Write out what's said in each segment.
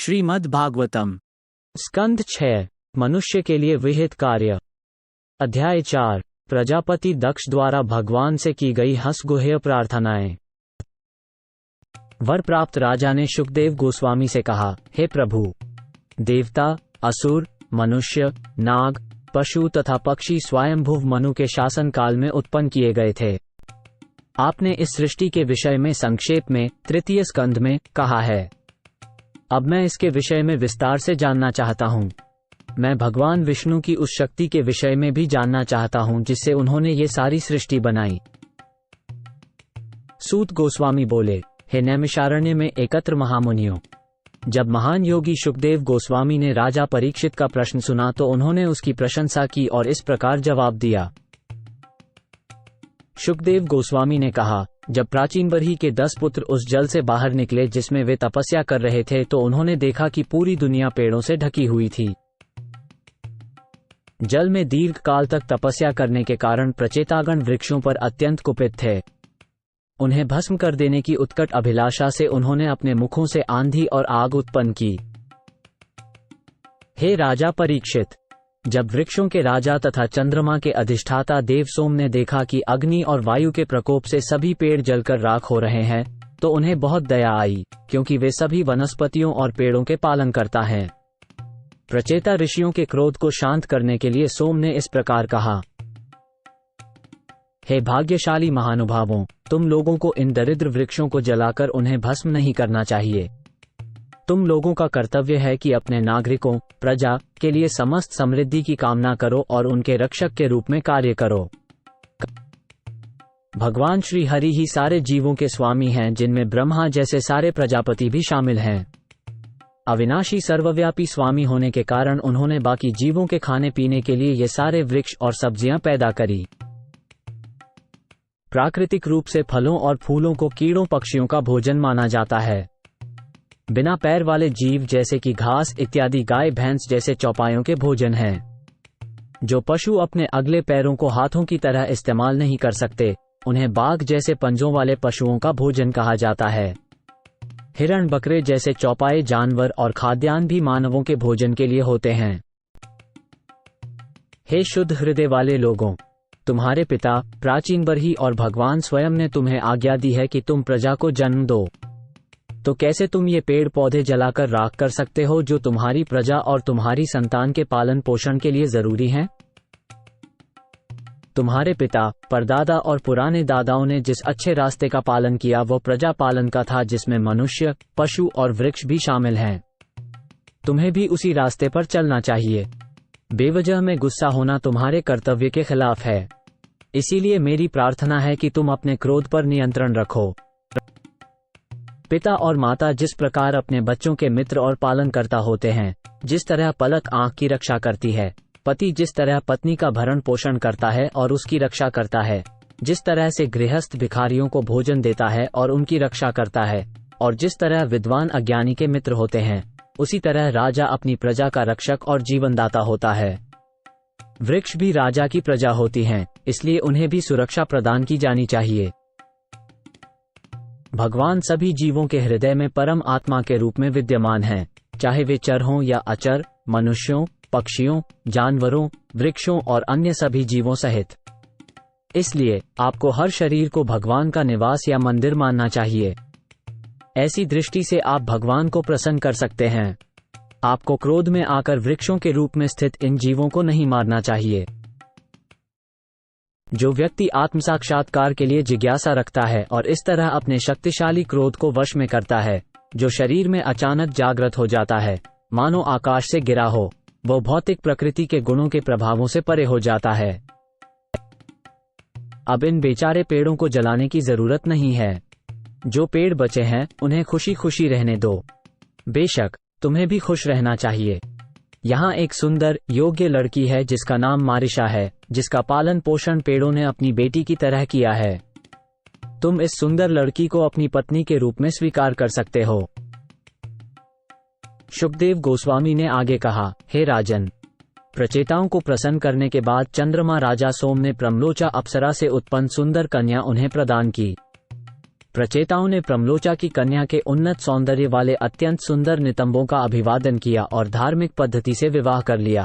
श्रीमद् भागवतम स्कंध 6 मनुष्य के लिए विहित कार्य। अध्याय 4 प्रजापति दक्ष द्वारा भगवान से की गई हंसगुह्य प्रार्थनाएं। वर प्राप्त राजा ने शुकदेव गोस्वामी से कहा, हे प्रभु, देवता, असुर, मनुष्य, नाग, पशु तथा पक्षी स्वयंभुव मनु के शासन काल में उत्पन्न किए गए थे। आपने इस सृष्टि के विषय में संक्षेप में तृतीय स्कंध में कहा है। अब मैं इसके विषय में विस्तार से जानना चाहता हूँ। मैं भगवान विष्णु की उस शक्ति के विषय में भी जानना चाहता हूँ जिससे उन्होंने ये सारी सृष्टि बनाई। सूत गोस्वामी बोले, हे नैमिषारण्य में एकत्र महामुनियों, जब महान योगी शुकदेव गोस्वामी ने राजा परीक्षित का प्रश्न सुना तो उन्होंने उसकी प्रशंसा की और इस प्रकार जवाब दिया। शुकदेव गोस्वामी ने कहा, जब प्राचीन बरही के 10 पुत्र उस जल से बाहर निकले जिसमें वे तपस्या कर रहे थे तो उन्होंने देखा कि पूरी दुनिया पेड़ों से ढकी हुई थी। जल में दीर्घ काल तक तपस्या करने के कारण प्रचेतागण वृक्षों पर अत्यंत कुपित थे। उन्हें भस्म कर देने की उत्कट अभिलाषा से उन्होंने अपने मुखों से आंधी और आग उत्पन्न की। हे राजा परीक्षित, जब वृक्षों के राजा तथा चंद्रमा के अधिष्ठाता देव सोम ने देखा कि अग्नि और वायु के प्रकोप से सभी पेड़ जलकर राख हो रहे हैं तो उन्हें बहुत दया आई, क्योंकि वे सभी वनस्पतियों और पेड़ों के पालन करता हैं। प्रचेता ऋषियों के क्रोध को शांत करने के लिए सोम ने इस प्रकार कहा, हे भाग्यशाली महानुभावों, तुम लोगों को इन दरिद्र वृक्षों को जलाकर उन्हें भस्म नहीं करना चाहिए। तुम लोगों का कर्तव्य है कि अपने नागरिकों, प्रजा के लिए समस्त समृद्धि की कामना करो और उनके रक्षक के रूप में कार्य करो। भगवान श्री हरि ही सारे जीवों के स्वामी हैं, जिनमें ब्रह्मा जैसे सारे प्रजापति भी शामिल हैं। अविनाशी सर्वव्यापी स्वामी होने के कारण उन्होंने बाकी जीवों के खाने पीने के लिए ये सारे वृक्ष और सब्जियां पैदा करी। प्राकृतिक रूप से फलों और फूलों को कीड़ों पक्षियों का भोजन माना जाता है। बिना पैर वाले जीव जैसे कि घास इत्यादि गाय भैंस जैसे चौपायों के भोजन हैं। जो पशु अपने अगले पैरों को हाथों की तरह इस्तेमाल नहीं कर सकते, उन्हें बाघ जैसे पंजों वाले पशुओं का भोजन कहा जाता है। हिरण बकरे जैसे चौपाए जानवर और खाद्यान्न भी मानवों के भोजन के लिए होते हैं। हे शुद्ध हृदय वाले लोगों, तुम्हारे पिता प्राचीन बरही और भगवान स्वयं ने तुम्हें आज्ञा दी है कि तुम प्रजा को जन्म दो, तो कैसे तुम ये पेड़ पौधे जलाकर राख कर सकते हो जो तुम्हारी प्रजा और तुम्हारी संतान के पालन पोषण के लिए जरूरी हैं? तुम्हारे पिता, परदादा और पुराने दादाओं ने जिस अच्छे रास्ते का पालन किया वो प्रजा पालन का था, जिसमें मनुष्य, पशु और वृक्ष भी शामिल हैं। तुम्हें भी उसी रास्ते पर चलना चाहिए। बेवजह में गुस्सा होना तुम्हारे कर्तव्य के खिलाफ है। इसीलिए मेरी प्रार्थना है कि तुम अपने क्रोध पर नियंत्रण रखो। पिता और माता जिस प्रकार अपने बच्चों के मित्र और पालनकर्ता होते हैं, जिस तरह पलक आंख की रक्षा करती है, पति जिस तरह पत्नी का भरण पोषण करता है और उसकी रक्षा करता है, जिस तरह से गृहस्थ भिखारियों को भोजन देता है और उनकी रक्षा करता है, और जिस तरह विद्वान अज्ञानी के मित्र होते हैं, उसी तरह राजा अपनी प्रजा का रक्षक और जीवनदाता होता है। वृक्ष भी राजा की प्रजा होती हैं, इसलिए उन्हें भी सुरक्षा प्रदान की जानी चाहिए। भगवान सभी जीवों के हृदय में परम आत्मा के रूप में विद्यमान हैं, चाहे वे चर हों या अचर, मनुष्यों, पक्षियों, जानवरों, वृक्षों और अन्य सभी जीवों सहित। इसलिए आपको हर शरीर को भगवान का निवास या मंदिर मानना चाहिए। ऐसी दृष्टि से आप भगवान को प्रसन्न कर सकते हैं। आपको क्रोध में आकर वृक्षों के रूप में स्थित इन जीवों को नहीं मारना चाहिए। जो व्यक्ति आत्म साक्षात्कार के लिए जिज्ञासा रखता है और इस तरह अपने शक्तिशाली क्रोध को वश में करता है, जो शरीर में अचानक जागृत हो जाता है, मानो आकाश से गिरा हो, वो भौतिक प्रकृति के गुणों के प्रभावों से परे हो जाता है। अब इन बेचारे पेड़ों को जलाने की जरूरत नहीं है। जो पेड़ बचे हैं उन्हें खुशी खुशी रहने दो। बेशक तुम्हें भी खुश रहना चाहिए। यहाँ एक सुंदर योग्य लड़की है जिसका नाम मारिशा है, जिसका पालन पोषण पेड़ों ने अपनी बेटी की तरह किया है। तुम इस सुंदर लड़की को अपनी पत्नी के रूप में स्वीकार कर सकते हो। शुकदेव गोस्वामी ने आगे कहा, हे राजन, प्रचेताओं को प्रसन्न करने के बाद चंद्रमा राजा सोम ने प्रमलोचा अप्सरा से उत्पन्न सुंदर कन्या उन्हें प्रदान की। प्रचेताओं ने प्रमलोचा की कन्या के उन्नत सौंदर्य वाले अत्यंत सुंदर नितंबों का अभिवादन किया और धार्मिक पद्धति से विवाह कर लिया।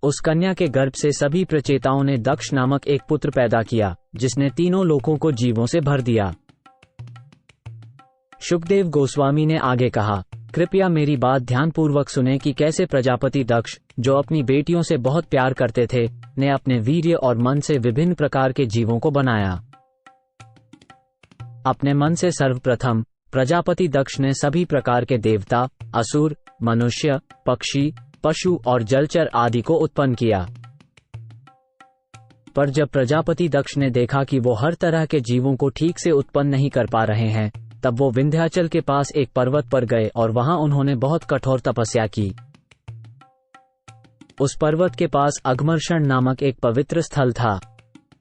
उस कन्या के गर्भ से सभी प्रचेताओं ने दक्ष नामक एक पुत्र पैदा किया, जिसने तीनों लोकों को जीवों से भर दिया। शुकदेव गोस्वामी ने आगे कहा, कृपया मेरी बात ध्यानपूर्वक सुने कि कैसे प्रजापति दक्ष, जो अपनी बेटियों से बहुत प्यार करते थे, ने अपने वीर्य और मन से विभिन्न प्रकार के जीवों को बनाया। अपने मन से सर्वप्रथम प्रजापति दक्ष ने सभी प्रकार के देवता, असुर, मनुष्य, पक्षी, पशु और जलचर आदि को उत्पन्न किया। पर जब प्रजापति दक्ष ने देखा कि वो हर तरह के जीवों को ठीक से उत्पन्न नहीं कर पा रहे हैं, तब वो विंध्याचल के पास एक पर्वत पर गए और वहां उन्होंने बहुत कठोर तपस्या की। उस पर्वत के पास अघमर्षण नामक एक पवित्र स्थल था।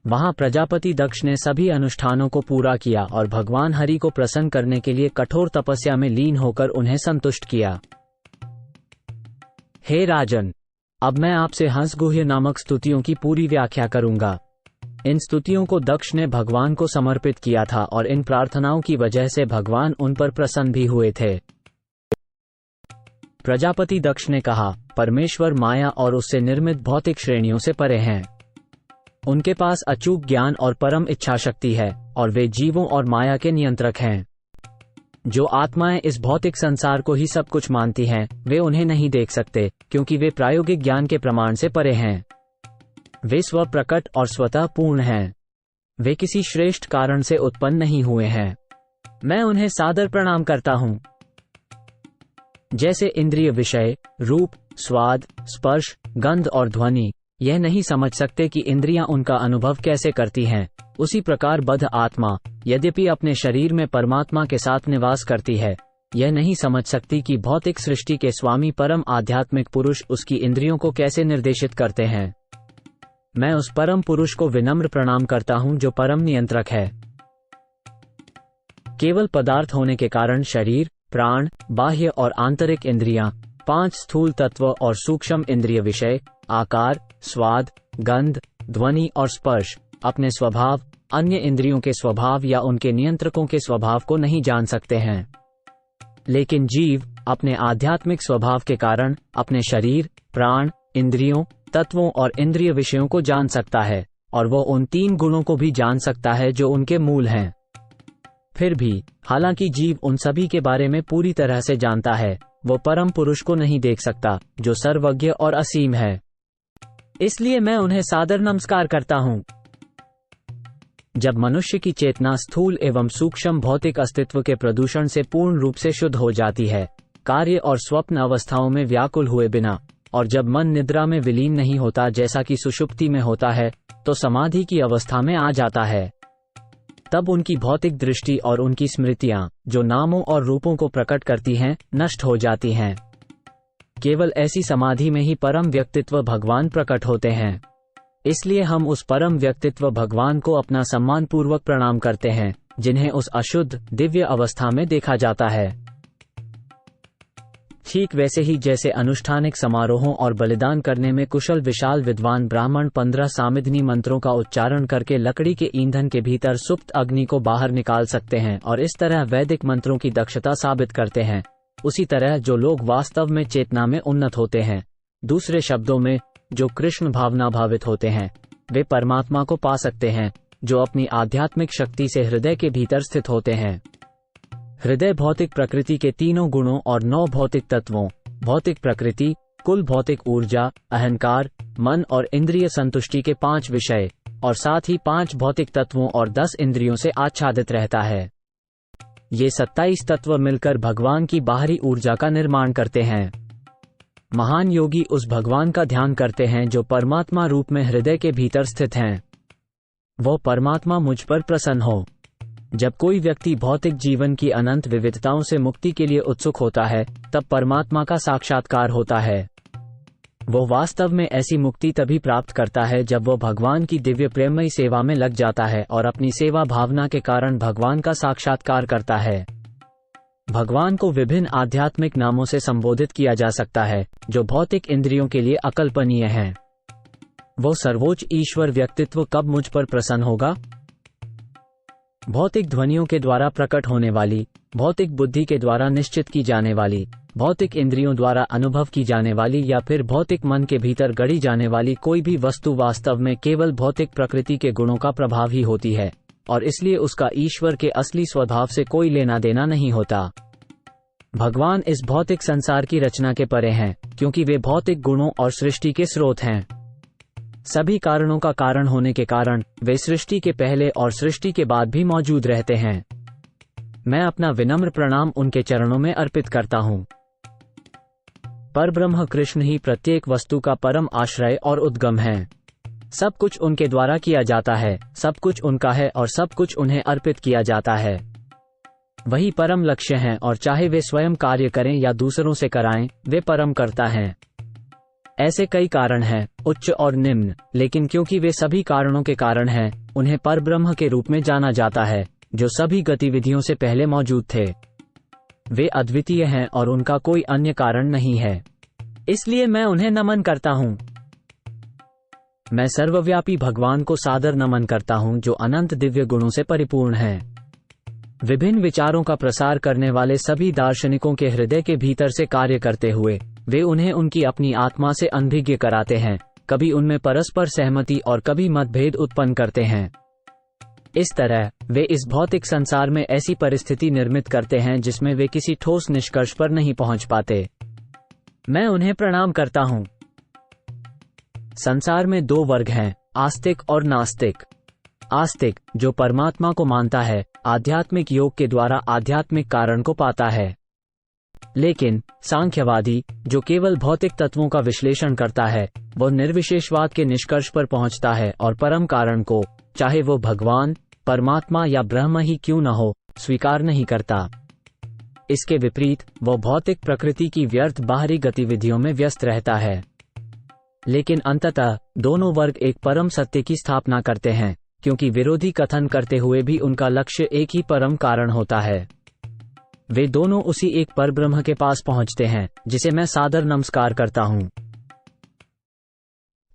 वहां प्रजापति दक्ष ने सभी अनुष्ठानों को पूरा किया और भगवान हरि को प्रसन्न करने के लिए कठोर तपस्या में लीन होकर उन्हें संतुष्ट किया। हे राजन, अब मैं आपसे हंसगुह्य नामक स्तुतियों की पूरी व्याख्या करूंगा। इन स्तुतियों को दक्ष ने भगवान को समर्पित किया था और इन प्रार्थनाओं की वजह से भगवान उन पर प्रसन्न भी हुए थे। प्रजापति दक्ष ने कहा, परमेश्वर माया और उससे निर्मित भौतिक श्रेणियों से परे हैं। उनके पास अचूक ज्ञान और परम इच्छा शक्ति है और वे जीवों और माया के नियंत्रक हैं। जो आत्माएं इस भौतिक संसार को ही सब कुछ मानती हैं, वे उन्हें नहीं देख सकते, क्योंकि वे प्रायोगिक ज्ञान के प्रमाण से परे हैं। वे स्वप्रकट और स्वतः पूर्ण हैं। वे किसी श्रेष्ठ कारण से उत्पन्न नहीं हुए हैं। मैं उन्हें सादर प्रणाम करता हूँ। जैसे इंद्रिय विषय, रूप, स्वाद, स्पर्श, गंध और ध्वनि यह नहीं समझ सकते कि इंद्रियां उनका अनुभव कैसे करती हैं, उसी प्रकार बद्ध आत्मा, यद्यपि अपने शरीर में परमात्मा के साथ निवास करती है, यह नहीं समझ सकती कि भौतिक सृष्टि के स्वामी परम आध्यात्मिक पुरुष उसकी इंद्रियों को कैसे निर्देशित करते हैं। मैं उस परम पुरुष को विनम्र प्रणाम करता हूं जो परम नियंत्रक है। केवल पदार्थ होने के कारण शरीर, प्राण, बाह्य और आंतरिक इंद्रियां, 5 स्थूल तत्व और सूक्ष्म इंद्रिय विषय, आकार, स्वाद, गंध, ध्वनि और स्पर्श अपने स्वभाव, अन्य इंद्रियों के स्वभाव या उनके नियंत्रकों के स्वभाव को नहीं जान सकते हैं। लेकिन जीव अपने आध्यात्मिक स्वभाव के कारण अपने शरीर, प्राण, इंद्रियों, तत्वों और इंद्रिय विषयों को जान सकता है और वो उन 3 गुणों को भी जान सकता है जो उनके मूल हैं। फिर भी हालांकि जीव उन सभी के बारे में पूरी तरह से जानता है, वो परम पुरुष को नहीं देख सकता जो सर्वज्ञ और असीम है। इसलिए मैं उन्हें सादर नमस्कार करता हूँ। जब मनुष्य की चेतना स्थूल एवं सूक्ष्म भौतिक अस्तित्व के प्रदूषण से पूर्ण रूप से शुद्ध हो जाती है, कार्य और स्वप्न अवस्थाओं में व्याकुल हुए बिना, और जब मन निद्रा में विलीन नहीं होता जैसा कि सुषुप्ति में होता है, तो समाधि की अवस्था में आ जाता है, तब उनकी भौतिक दृष्टि और उनकी स्मृतियां, जो नामों और रूपों को प्रकट करती हैं, नष्ट हो जाती हैं। केवल ऐसी समाधि में ही परम व्यक्तित्व भगवान प्रकट होते हैं। इसलिए हम उस परम व्यक्तित्व भगवान को अपना सम्मानपूर्वक प्रणाम करते हैं, जिन्हें उस अशुद्ध दिव्य अवस्था में देखा जाता है। ठीक वैसे ही जैसे अनुष्ठानिक समारोहों और बलिदान करने में कुशल विशाल विद्वान ब्राह्मण 15 सामिध्नी मंत्रों का उच्चारण करके लकड़ी के ईंधन के भीतर सुप्त अग्नि को बाहर निकाल सकते हैं और इस तरह वैदिक मंत्रों की दक्षता साबित करते हैं, उसी तरह जो लोग वास्तव में चेतना में उन्नत होते हैं, दूसरे शब्दों में जो कृष्ण भावना भावित होते हैं, वे परमात्मा को पा सकते हैं, जो अपनी आध्यात्मिक शक्ति से हृदय के भीतर स्थित होते हैं। हृदय भौतिक प्रकृति के 3 गुणों और 9 भौतिक तत्वों, भौतिक प्रकृति, कुल भौतिक ऊर्जा, अहंकार, मन और इंद्रिय संतुष्टि के 5 विषय और साथ ही 5 भौतिक तत्वों और 10 इंद्रियों से आच्छादित रहता है। ये 27 तत्व मिलकर भगवान की बाहरी ऊर्जा का निर्माण करते हैं। महान योगी उस भगवान का ध्यान करते हैं जो परमात्मा रूप में हृदय के भीतर स्थित हैं। वो परमात्मा मुझ पर प्रसन्न हो। जब कोई व्यक्ति भौतिक जीवन की अनंत विविधताओं से मुक्ति के लिए उत्सुक होता है, तब परमात्मा का साक्षात्कार होता है। वो वास्तव में ऐसी मुक्ति तभी प्राप्त करता है जब वो भगवान की दिव्य प्रेममयी सेवा में लग जाता है और अपनी सेवा भावना के कारण भगवान का साक्षात्कार करता है। भगवान को विभिन्न आध्यात्मिक नामों से संबोधित किया जा सकता है, जो भौतिक इंद्रियों के लिए अकल्पनीय हैं। वो सर्वोच्च ईश्वर व्यक्तित्व कब मुझ पर प्रसन्न होगा? भौतिक ध्वनियों के द्वारा प्रकट होने वाली, भौतिक बुद्धि के द्वारा निश्चित की जाने वाली, भौतिक इंद्रियों द्वारा अनुभव की जाने वाली या फिर भौतिक मन के भीतर गढ़ी जाने वाली कोई भी वस्तु वास्तव में केवल भौतिक प्रकृति के गुणों का प्रभाव ही होती है और इसलिए उसका ईश्वर के असली स्वभाव से कोई लेना देना नहीं होता। भगवान इस भौतिक संसार की रचना के परे हैं क्योंकि वे भौतिक गुणों और सृष्टि के स्रोत हैं। सभी कारणों का कारण होने के कारण वे सृष्टि के पहले और सृष्टि के बाद भी मौजूद रहते हैं। मैं अपना विनम्र प्रणाम उनके चरणों में अर्पित करता हूँ। परब्रह्म कृष्ण ही प्रत्येक वस्तु का परम आश्रय और उद्गम है। सब कुछ उनके द्वारा किया जाता है, सब कुछ उनका है और सब कुछ उन्हें अर्पित किया जाता है। वही परम लक्ष्य हैं और चाहे वे स्वयं कार्य करें या दूसरों से कराएं, वे परम कर्ता हैं। ऐसे कई कारण हैं, उच्च और निम्न, लेकिन क्योंकि वे सभी कारणों के कारण हैं, उन्हें परब्रह्म के रूप में जाना जाता है, जो सभी गतिविधियों से पहले मौजूद थे। वे अद्वितीय हैं और उनका कोई अन्य कारण नहीं है, इसलिए मैं उन्हें नमन करता हूँ। मैं सर्वव्यापी भगवान को सादर नमन करता हूँ जो अनंत दिव्य गुणों से परिपूर्ण है। विभिन्न विचारों का प्रसार करने वाले सभी दार्शनिकों के हृदय के भीतर से कार्य करते हुए वे उन्हें उनकी अपनी आत्मा से अनभिज्ञ कराते हैं, कभी उनमें परस्पर सहमति और कभी मतभेद उत्पन्न करते हैं। इस तरह वे इस भौतिक संसार में ऐसी परिस्थिति निर्मित करते हैं जिसमें वे किसी ठोस निष्कर्ष पर नहीं पहुंच पाते। मैं उन्हें प्रणाम करता हूं। संसार में दो वर्ग हैं, आस्तिक और नास्तिक। आस्तिक जो परमात्मा को मानता है, आध्यात्मिक योग के द्वारा आध्यात्मिक कारण को पाता है। लेकिन सांख्यवादी जो केवल भौतिक तत्वों का विश्लेषण करता है, वो निर्विशेषवाद के निष्कर्ष पर पहुंचता है और परम कारण को, चाहे वो भगवान, परमात्मा या ब्रह्म ही क्यों न हो, स्वीकार नहीं करता। इसके विपरीत वो भौतिक प्रकृति की व्यर्थ बाहरी गतिविधियों में व्यस्त रहता है। लेकिन अंततः दोनों वर्ग एक परम सत्य की स्थापना करते हैं, क्योंकि विरोधी कथन करते हुए भी उनका लक्ष्य एक ही परम कारण होता है। वे दोनों उसी एक परब्रह्म के पास पहुंचते हैं, जिसे मैं सादर नमस्कार करता हूँ।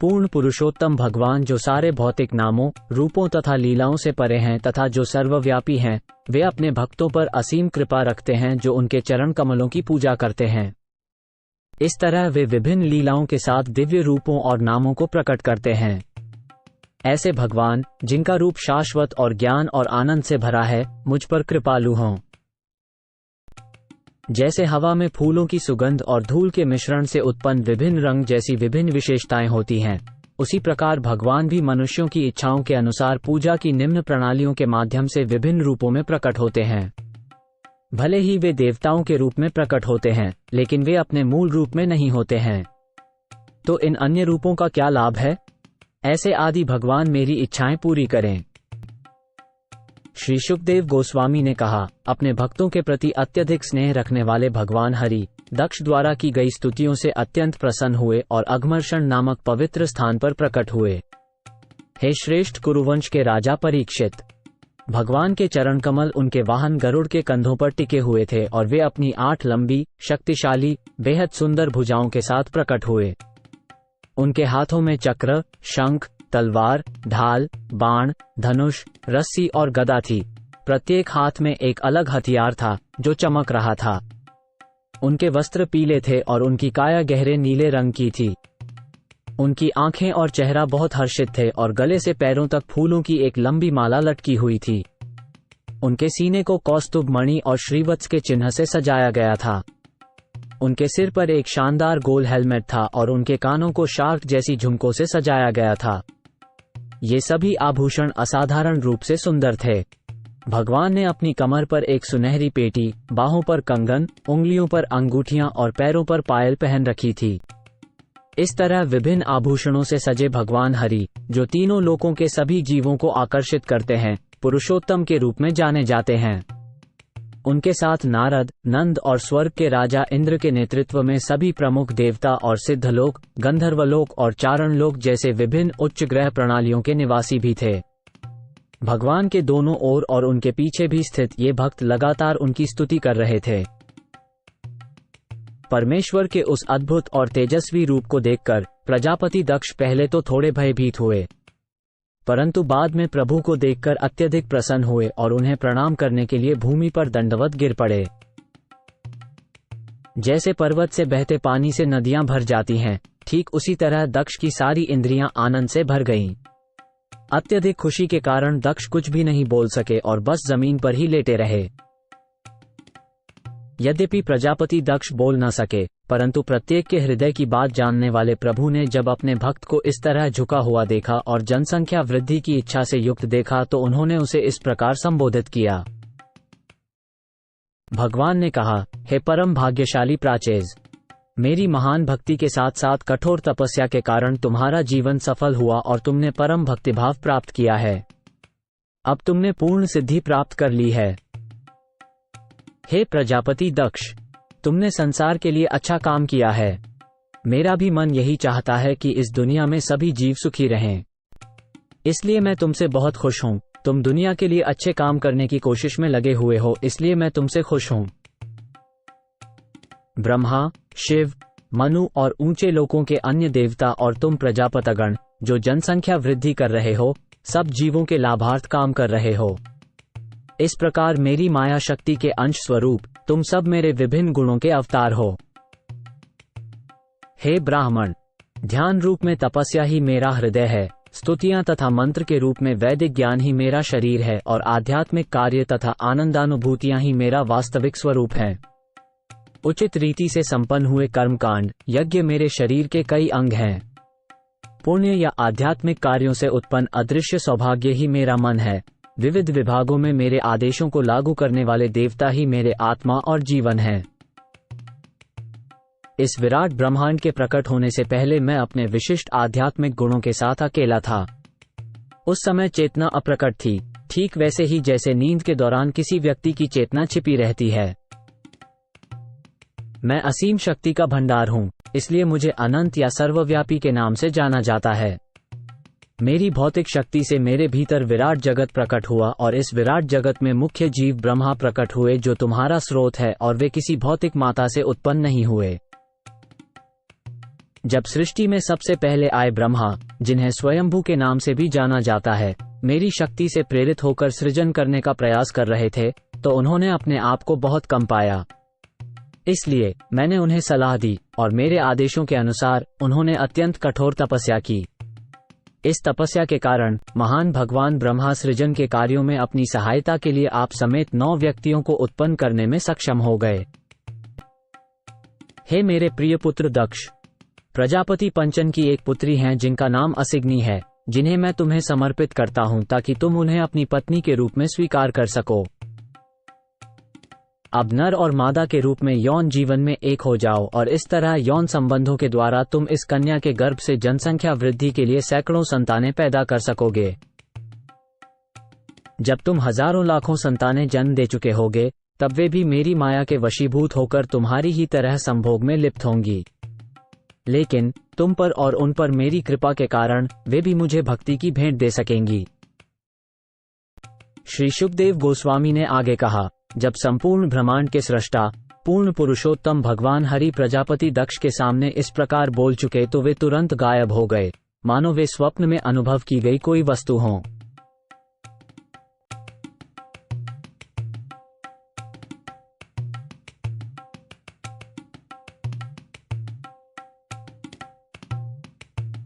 पूर्ण पुरुषोत्तम भगवान जो सारे भौतिक नामों, रूपों तथा लीलाओं से परे हैं तथा जो सर्वव्यापी हैं, वे अपने भक्तों पर असीम कृपा रखते हैं जो उनके चरण कमलों की पूजा करते हैं। इस तरह वे विभिन्न लीलाओं के साथ दिव्य रूपों और नामों को प्रकट करते हैं। ऐसे भगवान जिनका रूप शाश्वत और ज्ञान और आनंद से भरा है, मुझ पर कृपालु हों। जैसे हवा में फूलों की सुगंध और धूल के मिश्रण से उत्पन्न विभिन्न रंग जैसी विभिन्न विशेषताएं होती हैं, उसी प्रकार भगवान भी मनुष्यों की इच्छाओं के अनुसार पूजा की निम्न प्रणालियों के माध्यम से विभिन्न रूपों में प्रकट होते हैं। भले ही वे देवताओं के रूप में प्रकट होते हैं, लेकिन वे अपने मूल रूप में नहीं होते हैं। तो इन अन्य रूपों का क्या लाभ है? ऐसे आदि भगवान मेरी इच्छाएं पूरी करें। श्री सुखदेव गोस्वामी ने कहा, अपने भक्तों के प्रति अत्यधिक स्नेह रखने वाले भगवान हरि दक्ष द्वारा की गई स्तुतियों से अत्यंत प्रसन्न हुए और अघमर्षण नामक पवित्र स्थान पर प्रकट हुए। हे श्रेष्ठ कुरुवंश के राजा परीक्षित, भगवान के चरण कमल उनके वाहन गरुड़ के कंधों पर टिके हुए थे और वे अपनी 8 लंबी, शक्तिशाली, बेहद सुंदर भुजाओं के साथ प्रकट हुए। उनके हाथों में चक्र, शंख, तलवार, ढाल, बाण, धनुष, रस्सी और गदा थी। प्रत्येक हाथ में एक अलग हथियार था जो चमक रहा था। उनके वस्त्र पीले थे और उनकी काया गहरे नीले रंग की थी। उनकी आंखें और चेहरा बहुत हर्षित थे और गले से पैरों तक फूलों की एक लंबी माला लटकी हुई थी। उनके सीने को कौस्तुभ मणि और श्रीवत्स के चिन्ह से सजाया गया था। उनके सिर पर एक शानदार गोल हेलमेट था और उनके कानों को शार्क जैसी झुमकों से सजाया गया था। ये सभी आभूषण असाधारण रूप से सुंदर थे। भगवान ने अपनी कमर पर एक सुनहरी पेटी, बाहों पर कंगन, उंगलियों पर अंगूठियां और पैरों पर पायल पहन रखी थी। इस तरह विभिन्न आभूषणों से सजे भगवान हरि, जो तीनों लोकों के सभी जीवों को आकर्षित करते हैं, पुरुषोत्तम के रूप में जाने जाते हैं। उनके साथ नारद, नंद और स्वर्ग के राजा इंद्र के नेतृत्व में सभी प्रमुख देवता और सिद्धलोक, गंधर्वलोक और चारण लोक जैसे विभिन्न उच्च ग्रह प्रणालियों के निवासी भी थे। भगवान के दोनों ओर और उनके पीछे भी स्थित ये भक्त लगातार उनकी स्तुति कर रहे थे। परमेश्वर के उस अद्भुत और तेजस्वी रूप को देखकर प्रजापति दक्ष पहले तो थोड़े भयभीत हुए। परंतु बाद में प्रभु को देखकर अत्यधिक प्रसन्न हुए और उन्हें प्रणाम करने के लिए भूमि पर दंडवत गिर पड़े। जैसे पर्वत से बहते पानी से नदियां भर जाती हैं, ठीक उसी तरह दक्ष की सारी इंद्रियां आनंद से भर गईं। अत्यधिक खुशी के कारण दक्ष कुछ भी नहीं बोल सके और बस जमीन पर ही लेटे रहे। यद्यपि प्रजापति दक्ष बोल न सके, परंतु प्रत्येक के हृदय की बात जानने वाले प्रभु ने जब अपने भक्त को इस तरह झुका हुआ देखा और जनसंख्या वृद्धि की इच्छा से युक्त देखा तो उन्होंने उसे इस प्रकार संबोधित किया। भगवान ने कहा, हे परम भाग्यशाली प्राचेज, मेरी महान भक्ति के साथ साथ कठोर तपस्या के कारण तुम्हारा जीवन सफल हुआ और तुमने परम भक्तिभाव प्राप्त किया है। अब तुमने पूर्ण सिद्धि प्राप्त कर ली है। हे प्रजापति दक्ष, तुमने संसार के लिए अच्छा काम किया है। मेरा भी मन यही चाहता है कि इस दुनिया में सभी जीव सुखी रहें। इसलिए मैं तुमसे बहुत खुश हूँ। तुम दुनिया के लिए अच्छे काम करने की कोशिश में लगे हुए हो, इसलिए मैं तुमसे खुश हूँ। ब्रह्मा, शिव, मनु और ऊंचे लोकों के अन्य देवता और तुम प्रजापतगण जो जनसंख्या वृद्धि कर रहे हो, सब जीवों के लाभार्थ काम कर रहे हो। इस प्रकार मेरी माया शक्ति के अंश स्वरूप तुम सब मेरे विभिन्न गुणों के अवतार हो। हे ब्राह्मण, ध्यान रूप में तपस्या ही मेरा हृदय है, स्तुतियां तथा मंत्र के रूप में वैदिक ज्ञान ही मेरा शरीर है और आध्यात्मिक कार्य तथा आनंदानुभूतियां ही मेरा वास्तविक स्वरूप है। उचित रीति से संपन्न हुए कर्मकांड, यज्ञ मेरे शरीर के कई अंग हैं। पुण्य या आध्यात्मिक कार्यों से उत्पन्न अदृश्य सौभाग्य ही मेरा मन है। विविध विभागों में मेरे आदेशों को लागू करने वाले देवता ही मेरे आत्मा और जीवन हैं। इस विराट ब्रह्मांड के प्रकट होने से पहले मैं अपने विशिष्ट आध्यात्मिक गुणों के साथ अकेला था। उस समय चेतना अप्रकट थी, ठीक वैसे ही जैसे नींद के दौरान किसी व्यक्ति की चेतना छिपी रहती है। मैं असीम शक्ति का भंडार हूँ, इसलिए मुझे अनंत या सर्वव्यापी के नाम से जाना जाता है। मेरी भौतिक शक्ति से मेरे भीतर विराट जगत प्रकट हुआ और इस विराट जगत में मुख्य जीव ब्रह्मा प्रकट हुए जो तुम्हारा स्रोत है, और वे किसी भौतिक माता से उत्पन्न नहीं हुए। जब सृष्टि में सबसे पहले आए ब्रह्मा, जिन्हें स्वयंभू के नाम से भी जाना जाता है, मेरी शक्ति से प्रेरित होकर सृजन करने का प्रयास कर रहे थे, तो उन्होंने अपने आप को बहुत कम पाया। इसलिए मैंने उन्हें सलाह दी और मेरे आदेशों के अनुसार उन्होंने अत्यंत कठोर तपस्या की। इस तपस्या के कारण महान भगवान ब्रह्मा सृजन के कार्यों में अपनी सहायता के लिए आप समेत 9 व्यक्तियों को उत्पन्न करने में सक्षम हो गए। हे मेरे प्रिय पुत्र दक्ष, प्रजापति पंचन की एक पुत्री हैं जिनका नाम असिग्नी है, जिन्हें मैं तुम्हें समर्पित करता हूं ताकि तुम उन्हें अपनी पत्नी के रूप में स्वीकार कर सको। अब नर और मादा के रूप में यौन जीवन में एक हो जाओ और इस तरह यौन संबंधों के द्वारा तुम इस कन्या के गर्भ से जनसंख्या वृद्धि के लिए सैकड़ों संतानें पैदा कर सकोगे। जब तुम हजारों लाखों संतानें जन्म दे चुके होगे, तब वे भी मेरी माया के वशीभूत होकर तुम्हारी ही तरह संभोग में लिप्त होंगी। लेकिन तुम पर और उन पर मेरी कृपा के कारण वे भी मुझे भक्ति की भेंट दे सकेंगी। श्री शुकदेव गोस्वामी ने आगे कहा, जब संपूर्ण ब्रह्मांड के सृष्टा पूर्ण पुरुषोत्तम भगवान हरि प्रजापति दक्ष के सामने इस प्रकार बोल चुके तो वे तुरंत गायब हो गए, मानो वे स्वप्न में अनुभव की गई कोई वस्तु हों।